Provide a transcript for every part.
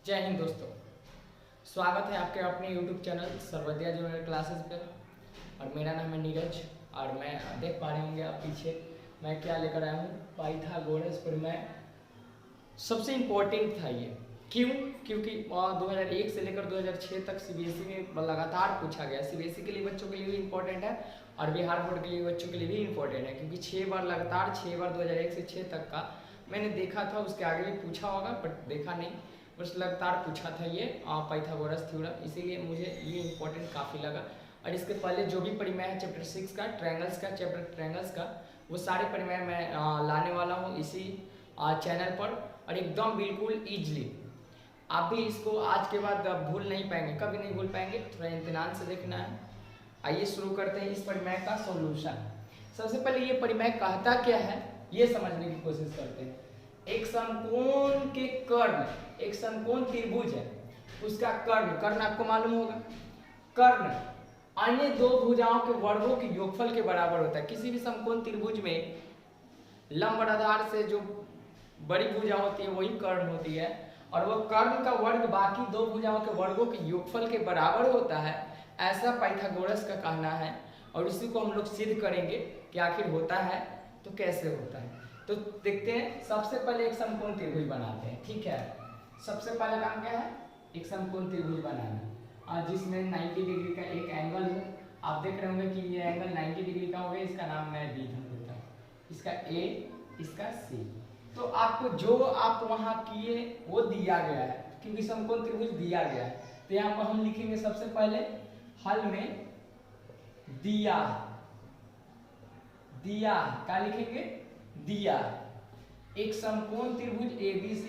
जय हिंद दोस्तों, स्वागत है आपके अपने YouTube channel Sarvodaya junior classes पे। और मेरा नाम है नीरज। और मैं देख पा रहे होंगे आप पीछे मैं क्या लेकर आया हूँ, पाइथागोरस प्रमेय। सबसे इम्पोर्टेंट था ये। क्यों? क्योंकि 2001 से लेकर 2006 तक CBSE में लगातार पूछा गया। CBSE के लिए बच्चों के लिए भी इम्पोर्टेंट है और बिहार बोर्ड के लिए बच्चों के लिए भी इम्पोर्टेंट है, क्योंकि 6 बार लगातार 6 बार 2001 से 6 तक का मैंने देखा था। उसके आगे भी पूछा होगा बट देखा नहीं, बस लगातार पूछा था ये पाइथागोरस थ्योरम, इसीलिए मुझे ये इम्पोर्टेंट काफ़ी लगा। और इसके पहले जो भी परिमेय है चैप्टर 6 का, ट्रायंगल्स का, चैप्टर ट्रायंगल्स का, वो सारे परिमेय मैं लाने वाला हूँ इसी चैनल पर। और एकदम बिल्कुल ईजिली आप भी इसको आज के बाद भूल नहीं पाएंगे, कभी नहीं भूल पाएंगे। थोड़ा इम्तिहान से देखना है। आइए शुरू करते हैं इस परिमेय का सॉल्यूशन। सबसे पहले ये परिमेय कहता क्या है ये समझने की कोशिश करते हैं। एक समकोण के कर्ण, एक समकोण त्रिभुज है, उसका कर्ण आपको मालूम होगा। कर्ण अन्य दो भुजाओं के वर्गों के योगफल के बराबर होता है। किसी भी समकोण त्रिभुज में लंब आधार से जो बड़ी भुजा होती है वही कर्ण होती है, और वह कर्ण का वर्ग बाकी दो भुजाओं के वर्गों के योगफल के बराबर होता है, ऐसा पाइथागोरस का कहना है। और इसी को हम लोग सिद्ध करेंगे कि आखिर होता है तो कैसे होता है। तो देखते हैं। सबसे पहले एक समकोण त्रिभुज बनाते हैं, ठीक है। सबसे पहला काम क्या है, एक समकोण त्रिभुज बनाना, जिसमें 90 डिग्री का एक एंगल हो। आप देख रहे होंगे कि ये एंगल 90 डिग्री का हो गया, इसका नाम मैं डी धन देता हूँ, इसका ए, इसका सी। तो आपको जो आप वहां किए वो दिया गया है, क्योंकि समकोण त्रिभुज दिया गया है। तो यहाँ पर हम लिखेंगे सबसे पहले हल में दिया, दिया क्या लिखेंगे, दिया। एक समकोण त्रिभुज ABC,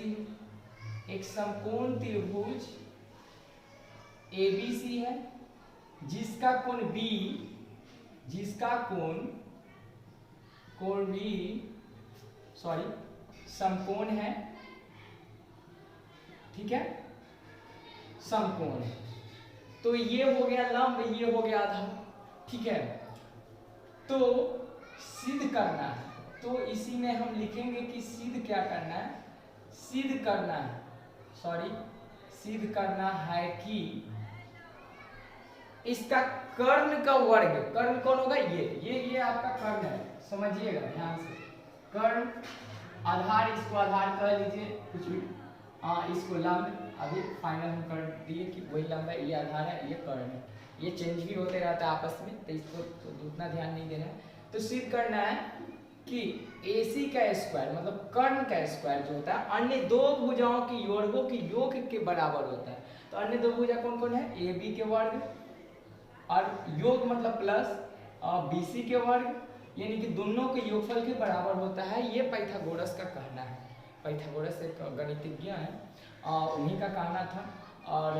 एक समकोण त्रिभुज ABC है, जिसका कोण B, जिसका कोण B समकोण है, ठीक है, समकोण है। तो ये हो गया लंब, ये हो गया आधार, ठीक है। तो सिद्ध करना है, तो इसी में हम लिखेंगे कि सिद्ध क्या करना है, सिद्ध करना है, सिद्ध करना है कि इसका कर्ण का वर्ग, कर्ण कौन होगा, ये आपका कर्ण है, समझिएगा ध्यान से। कर्ण आधार, इसको आधार कह लीजिए कुछ भी, इसको लंब, अभी फाइनल हम कर दिए कि वही लंब है, ये आधार है, ये कर्ण है। ये चेंज भी होते रहता है आपस में, तो इसको तो उतना ध्यान नहीं देना है। तो सिद्ध करना है कि AC का स्क्वायर मतलब कर्ण का स्क्वायर जो होता है अन्य दो भुजाओं की वर्गों के योग के बराबर होता है। तो अन्य दो भुजा कौन कौन है, AB के वर्ग, और योग मतलब प्लस BC के वर्ग, यानी कि दोनों के योगफल के बराबर होता है। ये पाइथागोरस का कहना है। पाइथागोरस एक गणितज्ञ है, उन्हीं का कहना था, और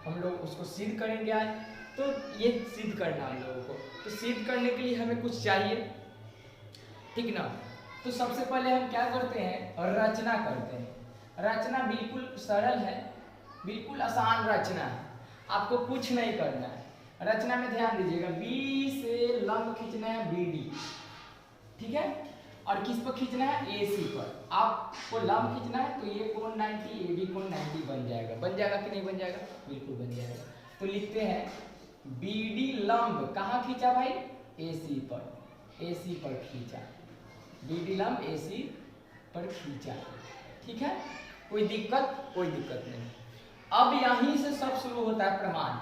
हम लोग उसको सिद्ध करेंगे आज। तो ये सिद्ध करना हम लोगों को, तो सिद्ध करने के लिए हमें कुछ चाहिए, ठीक ना। तो सबसे पहले हम क्या करते हैं, रचना करते हैं। रचना बिल्कुल सरल है, बिल्कुल आसान रचना है, आपको कुछ नहीं करना है। रचना में ध्यान दीजिएगा, B से लंब खींचना है BD, ठीक है, और किस पर खींचना है, AC पर। आपको लंब खींचना है तो ये कोण 90, AB कोण 90 बन जाएगा। बन जाएगा कि नहीं बन जाएगा, बिल्कुल बन जाएगा। तो लिखते हैं BD लंब कहाँ खींचा भाई, AC पर, AC पर खींचा, BD लंब AC पर खींचा, ठीक है। कोई दिक्कत, कोई दिक्कत नहीं। अब यहीं से सब शुरू होता है प्रमाण।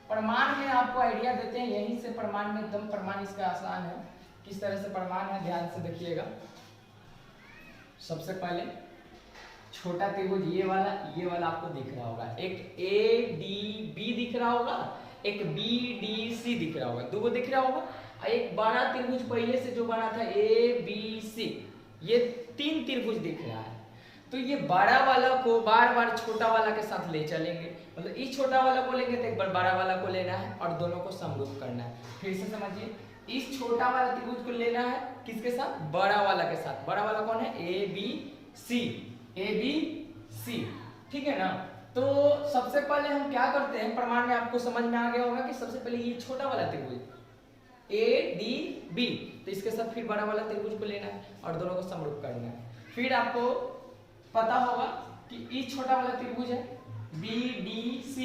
प्रमाण में आपको आइडिया देते हैं यहीं से। प्रमाण में एकदम प्रमाण इसका आसान है। किस तरह से प्रमाण है ध्यान से देखिएगा। सबसे पहले छोटा त्रिभुज ये वाला आपको दिख रहा होगा, एक ADB दिख रहा होगा, एक BDC दिख रहा होगा, दो दिख रहा होगा। एक बड़ा त्रिभुज पहले से जो बना था ABC, ये 3 त्रिभुज दिख रहा है। तो ये बड़ा वाला को बार बार छोटा वाला के साथ ले चलेंगे, मतलब इस छोटा वाला को लेंगे तो एक बार बड़ा वाला को लेना है और दोनों को समरूप करना है। फिर से समझिए, इस छोटा वाला त्रिभुज को लेना है किसके साथ, बड़ा वाला के साथ। बड़ा वाला कौन है, ABC, ठीक है ना। तो सबसे पहले हम क्या करते हैं, प्रमाण में आपको समझ में आ गया होगा कि सबसे पहले ये छोटा वाला त्रिभुज ADB, तो इसके साथ फिर बड़ा वाला त्रिभुज को लेना है और दोनों को समरूप करना है। फिर आपको पता होगा कि ई छोटा वाला त्रिभुज है BDC,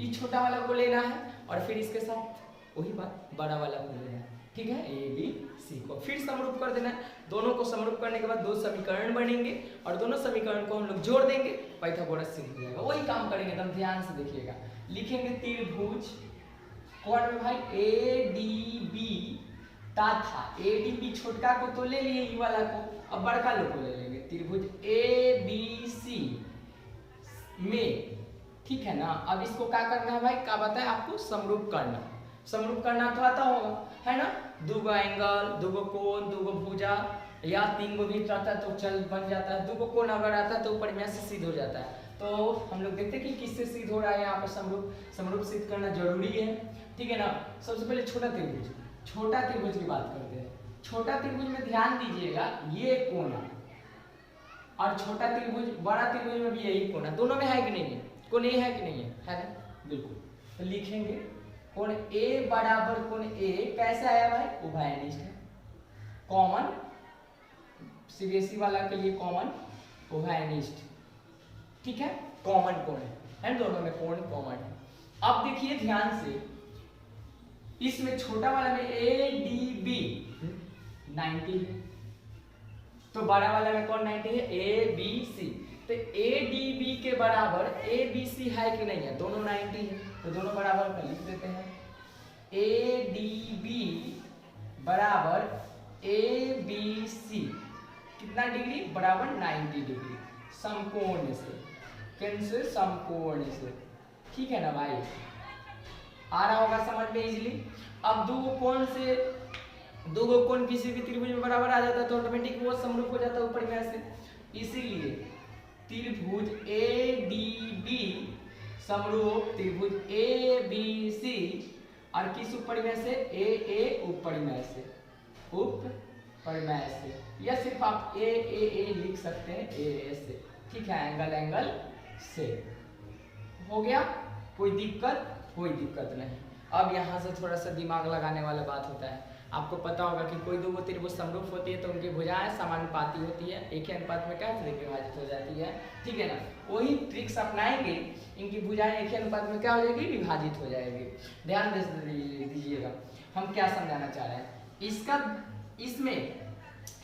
ई छोटा वाला को लेना है और फिर इसके साथ वही बात बड़ा वाला को लेना है, ठीक है, ABC को फिर समरूप कर देना है। दोनों को समरूप करने के बाद दो समीकरण बनेंगे और दोनों समीकरण को हम लोग जोड़ देंगे, पाइथागोरस सिद्ध हो जाएगा। वही काम करेंगे, एकदम ध्यान से देखिएगा। लिखेंगे त्रिभुज कौन में भाई ADB तथा ADB छोटका को तो ले लिए ई वाला को, अब बड़का लोग को ले लेंगे त्रिभुज ABC में, ठीक है ना। अब इसको क्या करना है भाई, क्या बताए आपको, समरूप करना। समरूप करना तो आता होगा, है ना, दूगो एंगल, दूगो कोण, दूगो भुजा या तीन गो भी रहता है तो चल बन जाता है। दूगो कोण अगर आता है तो ऊपर में से सिद्ध हो जाता है। तो हम लोग देखते हैं कि किससे सिद्ध हो रहा है यहाँ पर समरूप। समरूप सिद्ध करना जरूरी है, ठीक है ना। सबसे पहले छोटा त्रिभुज, छोटा त्रिभुज की बात करते हैं। छोटा त्रिभुज में ध्यान दीजिएगा, ये कोना और छोटा त्रिभुज बड़ा त्रिभुज में भी यही कोना, दोनों में है कि नहीं है, कोण ए है कि नहीं है ना, बिल्कुल। तो लिखेंगे कोण A बराबर कोण A कैसे आया भाई, उभयनिष्ठ है, कॉमन, CBSE वाला के लिए कॉमन उभयनिष्ठ, ठीक है, कॉमन कोण है, दोनों में कोण कॉमन है। अब देखिए ध्यान से, इसमें छोटा वाला में ADB 90 है, तो बड़ा वाला में कौन 90 है, ABC। तो ADB के बराबर ABC है कि नहीं है, दोनों 90 है, तो दोनों बराबर कर लिख देते हैं। ADB बराबर ABC कितना डिग्री, बराबर 90 डिग्री, समकोण से, कैसे, समकोण से, ठीक है ना भाई, आ रहा होगा समझ में इजीली। अब दो कोण किसी भी त्रिभुज में बराबर आ जाता है तो ऑटोमेटिक वो समरूप हो जाता है ऊपर में से, इसीलिए त्रिभुज ADB समरूप त्रिभुज ABC और किस उपरिमेय से, AA उपरिमेय से, उपरिमेय से, या सिर्फ आप AAA लिख सकते हैं AA से, ठीक है, एंगल से। हो गया, कोई दिक्कत नहीं। अब यहाँ से थोड़ा सा दिमाग लगाने वाला बात होता है। आपको पता होगा कि कोई दो त्रिभुज समरूप होती है तो उनकी भुजाएं समानुपाती होती है, एक ही अनुपात में क्या विभाजित हो जाती है, ठीक है ना। वही ट्रिक्स अपनाएंगे, इनकी भुजाएं एक ही अनुपात में क्या हो जाएगी, विभाजित हो जाएगी। ध्यान दीजिएगा हम क्या समझाना चाह रहे हैं। इसका इसमें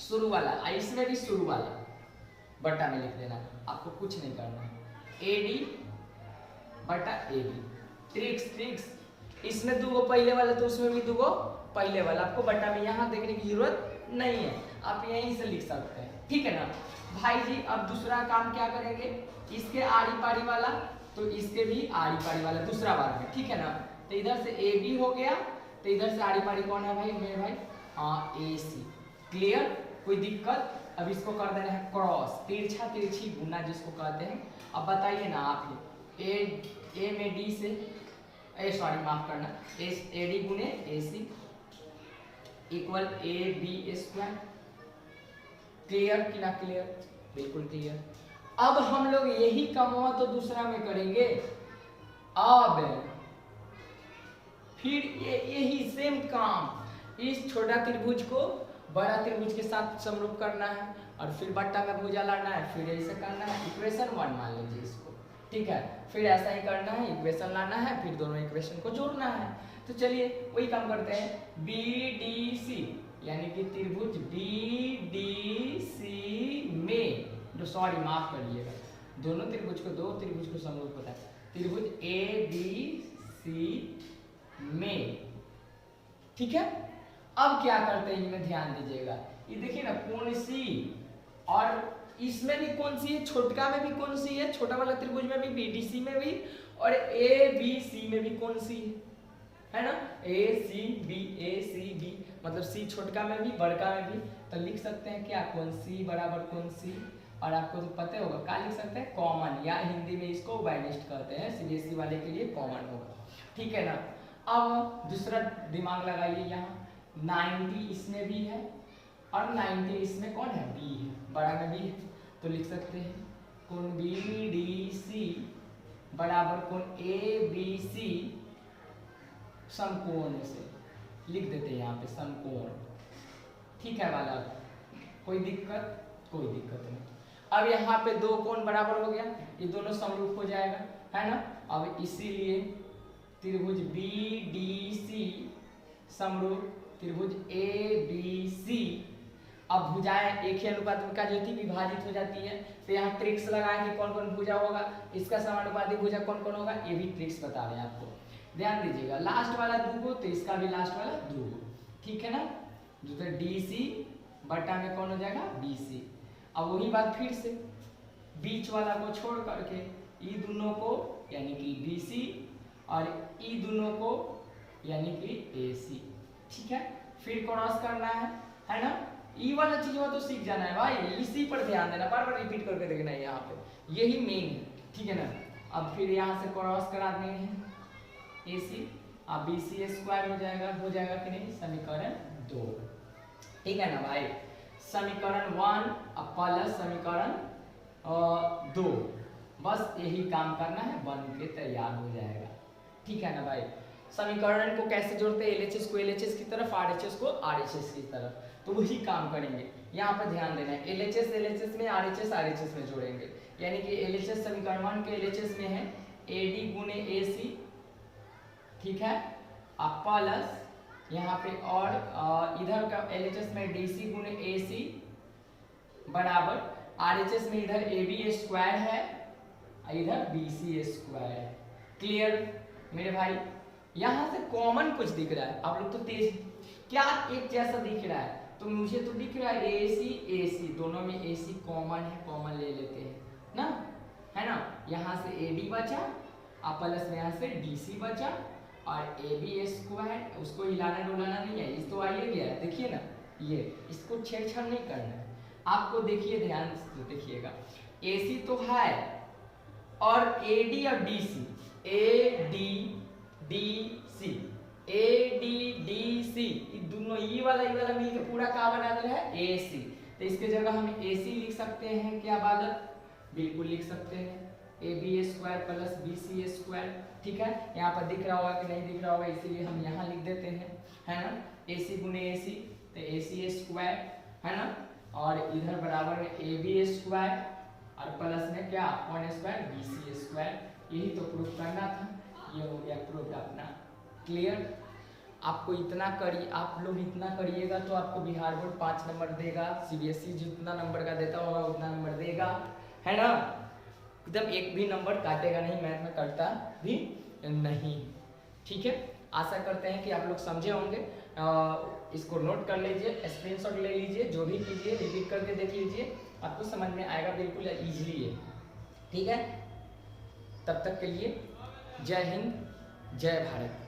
शुरू वाला, इसमें भी शुरू वाला बटा में लिख देना, आपको कुछ नहीं करना, AD बटा AB। ट्रिक्स इसमें दूगो पहले वाला तो उसमें भी दूगो पहले वाला, आपको बटा में यहाँ देखने की जरूरत नहीं है, आप यहीं से लिख सकते हैं, ठीक है ना भाई जी। अब दूसरा काम क्या करेंगे, इसके आड़ी पाड़ी वाला तो इसके भी आड़ी पाड़ी वाला दूसरा बार में, ठीक है ना। तो इधर से AB हो गया, तो इधर से आड़ी पाड़ी कौन है भाई, मेरे भाई, हाँ AC, क्लियर, कोई दिक्कत। अब इसको कर देना है क्रॉस, तिरछा तिरछी गुना जिसको कहते हैं। अब बताइए ना आप, A में D से, माफ करना, AD गुने AC equal AB square, clear कि ना क्लियर, बिल्कुल क्लियर। अब हम लोग यही काम तो दूसरा में करेंगे। अब फिर यही सेम काम, इस छोटा त्रिभुज को बड़ा त्रिभुज के साथ समरूप करना है और फिर बट्टा में भुजा लाना है, फिर ऐसे करना है। इक्वेशन 1 मान लीजिए इसको, ठीक है, फिर ऐसा ही करना है, इक्वेशन लाना है, फिर दोनों इक्वेशन को जोड़ना है। तो चलिए वही काम करते हैं। BDC यानी कि त्रिभुज BDC में, माफ करिएगा, दोनों त्रिभुज को, दो त्रिभुज को समरूप होता है, त्रिभुज ABC में, ठीक है। अब क्या करते हैं, इनमें ध्यान दीजिएगा, ये देखिए ना कोण C, और इसमें भी कौन सी है, छोटका में भी कौन सी है, छोटा वाला त्रिभुज में भी, BDC में भी, और ABC में भी कौन सी है ना, ACB, मतलब C छोटका में भी बड़का में भी। तो लिख सकते हैं क्या, कौन सी बराबर कौन सी, और आपको तो पता होगा क्या लिख सकते हैं, कॉमन, या हिंदी में इसको उभयनिष्ठ कहते हैं, CBSE वाले के लिए कॉमन होगा, ठीक है ना। अब दूसरा दिमाग लगाइए, यहाँ 90 इसमें भी है और 90 इसमें कौन है, B है, बड़ा में भी है, तो लिख सकते हैं कोण BDC बराबर कोण ABC समकोण से, लिख देते हैं यहाँ पे समकोण, ठीक है वाला, कोई दिक्कत नहीं। अब यहाँ पे दो कोण बराबर हो गया, ये दोनों समरूप हो जाएगा, है ना। अब इसीलिए त्रिभुज BDC समरूप त्रिभुज ABC। अब भुजाएं एक ही अनुपात में क्या होती है, विभाजित हो जाती है। तो यहाँ ट्रिक्स लगाए कि कौन कौन भुजा होगा, इसका समानुपाती भुजा कौन कौन होगा, ये भी ट्रिक्स बता रहे हैं आपको, ध्यान दीजिएगा। लास्ट वाला दूगो तो इसका भी लास्ट वाला दूगो, ठीक है ना। जो तो DC बटा में कौन हो जाएगा, BC। अब वही बात फिर से, बीच वाला को छोड़ करके ई दोनों को यानी कि BC और ई दोनों को यानी कि AC, ठीक है। फिर क्रॉस करना है ना। ई वाला चीज हो तो सीख जाना है भाई, इसी पर ध्यान देना, बार बार रिपीट करके देखना है यहाँ पे, यही मेन है, ठीक है ना। अब फिर यहाँ से क्रॉस करा देंगे हैं AC, अब BC स्क्वायर हो जाएगा कि नहीं, समीकरण 2, ठीक है ना भाई। समीकरण 1 अब प्लस समीकरण 2, बस यही काम करना है, बन के तैयार हो जाएगा, ठीक है ना भाई। समीकरण को कैसे जोड़ते हैं, LHS को LHS की तरफ, RHS को RHS की तरफ, तो वही काम करेंगे। यहाँ पर ध्यान देना है, LHS LHS में, RHS RHS में जोड़ेंगे, यानी कि LHS समीकरण 1 के LHS में है AD गुने AC, ठीक है। अब प्लस यहाँ पे और इधर का LHS में DC गुने AC बराबर RHS में इधर AB स्क्वायर है, इधर BC स्क्वायर है। क्लियर मेरे भाई। यहाँ से कॉमन कुछ दिख रहा है, आप लोग तो तेज क्या एक जैसा दिख रहा है, तो मुझे तो दिख रहा है AC दोनों में AC कॉमन है, कॉमन ले लेते हैं ना, है ना। यहाँ से AD बचा, अब प्लस में यहाँ से DC बचा, और AB स्क्वायर, उसको हिलाना डुलाना नहीं है, इस तो आइए गया है, देखिए ना, ये इसको छेड़छाड़ नहीं करना है आपको। देखिए ध्यान से देखिएगा, AC तो है और AD और DC, AD DC दोनों ई वाला मिलकर पूरा क्या बना दे रहा है, AC। तो इसके जगह हम AC लिख सकते हैं क्या बालक, बिल्कुल लिख सकते हैं, AB square plus BC square, ठीक है। यहाँ पर दिख रहा होगा कि नहीं दिख रहा होगा, इसीलिए हम यहाँ लिख देते हैं, है ना। AC गुने AC तो AC स्क्वायर, है ना, और इधर बराबर में AB स्क्वायर और प्लस में क्या 1 स्क्वायर BC स्क्वायर। यही तो प्रूफ करना था, ये हो गया प्रूफ अपना। क्लियर। आपको इतना करिए, आप लोग इतना करिएगा तो आपको बिहार बोर्ड 5 नंबर देगा, CBSE जितना नंबर का देता होगा उतना नंबर देगा, है ना। एकदम एक भी नंबर काटेगा नहीं, मैथ में कटता भी नहीं, ठीक है। आशा करते हैं कि आप लोग समझे होंगे, इसको नोट कर लीजिए, स्क्रीनशॉट ले लीजिए, जो भी कीजिए रिपीट करके देख लीजिए, आपको समझ में आएगा बिल्कुल ईजिली है, ठीक है। तब तक के लिए जय हिंद, जय भारत।